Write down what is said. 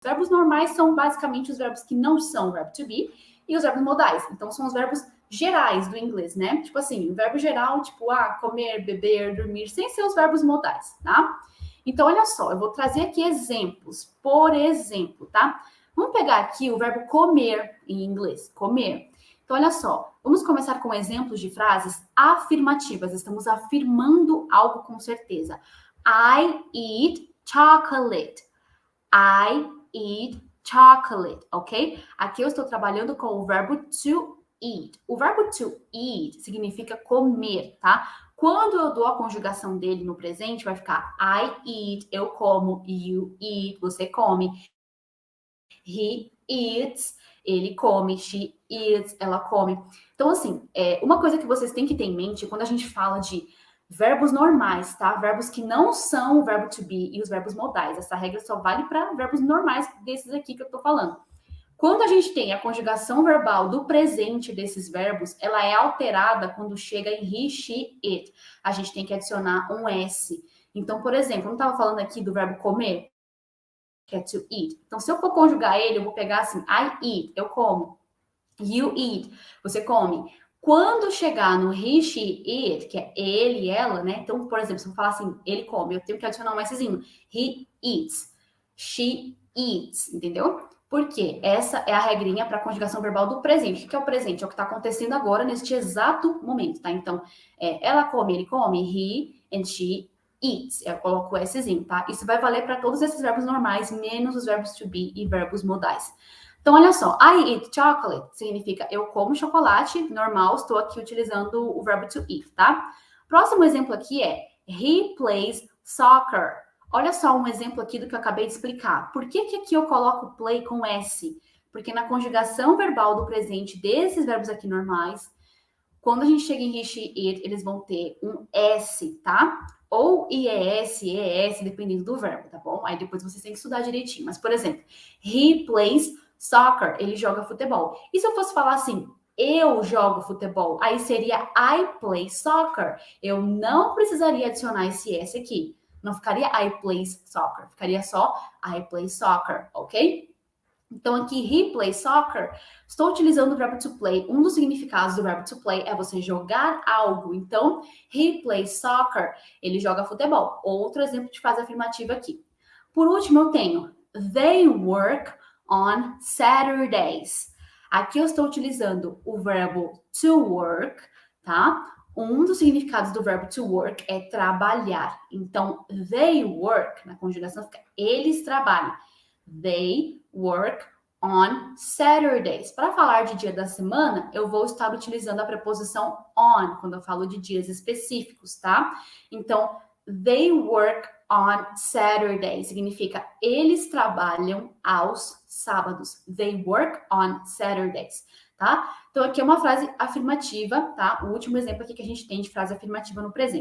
verbos normais são basicamente os verbos que não são o verbo to be e os verbos modais. Então, são os verbos gerais do inglês, né? Tipo assim, o verbo geral, tipo, comer, beber, dormir, sem ser os verbos modais, tá? Então, olha só, eu vou trazer aqui exemplos. Por exemplo, tá? Vamos pegar aqui o verbo comer em inglês, comer. Então, olha só, vamos começar com exemplos de frases afirmativas. Estamos afirmando algo com certeza. I eat chocolate. I eat chocolate, ok? Aqui eu estou trabalhando com o verbo to eat. O verbo to eat significa comer, tá? Quando eu dou a conjugação dele no presente, vai ficar I eat, eu como, you eat, você come. He eats, ele come, she eats, ela come. Então, assim, uma coisa que vocês têm que ter em mente quando a gente fala de verbos normais, tá? Verbos que não são o verbo to be e os verbos modais. Essa regra só vale para verbos normais desses aqui que eu tô falando. Quando a gente tem a conjugação verbal do presente desses verbos, ela é alterada quando chega em he, she, it. A gente tem que adicionar um S. Então, por exemplo, eu não estava falando aqui do verbo comer, que é to eat. Então, se eu for conjugar ele, eu vou pegar assim, I eat, eu como. You eat, você come. Quando chegar no he, she, it, que é ele e ela, né? Então, por exemplo, se eu falar assim, ele come, eu tenho que adicionar um Szinho. He eats. She eats, entendeu? Porque essa é a regrinha para a conjugação verbal do presente. O que é o presente? É o que está acontecendo agora, neste exato momento, tá? Então, ela come, ele come, he and she eats. Eu coloco o Szinho, tá? Isso vai valer para todos esses verbos normais, menos os verbos to be e verbos modais. Então, olha só, I eat chocolate significa eu como chocolate, normal, estou aqui utilizando o verbo to eat, tá? Próximo exemplo aqui é he plays soccer. Olha só um exemplo aqui do que eu acabei de explicar. Por que aqui eu coloco play com S? Porque na conjugação verbal do presente desses verbos aqui normais, quando a gente chega em he, she, it, eles vão ter um S, tá? Ou IES, ES, dependendo do verbo, tá bom? Aí depois vocês têm que estudar direitinho. Mas, por exemplo, he plays soccer, ele joga futebol. E se eu fosse falar assim, eu jogo futebol, aí seria I play soccer. Eu não precisaria adicionar esse S aqui. Não ficaria I play soccer, ficaria só I play soccer, ok? Então, aqui, he plays soccer, estou utilizando o verbo to play. Um dos significados do verbo to play é você jogar algo. Então, he plays soccer, ele joga futebol. Outro exemplo de frase afirmativa aqui. Por último, eu tenho they work on Saturdays. Aqui eu estou utilizando o verbo to work, tá? Um dos significados do verbo to work é trabalhar. Então, they work, na conjugação fica eles trabalham. They work on Saturdays. Para falar de dia da semana, eu vou estar utilizando a preposição on, quando eu falo de dias específicos, tá? Então, they work on Saturday significa eles trabalham aos sábados. They work on Saturdays, tá? Então, aqui é uma frase afirmativa, tá? O último exemplo aqui que a gente tem de frase afirmativa no presente.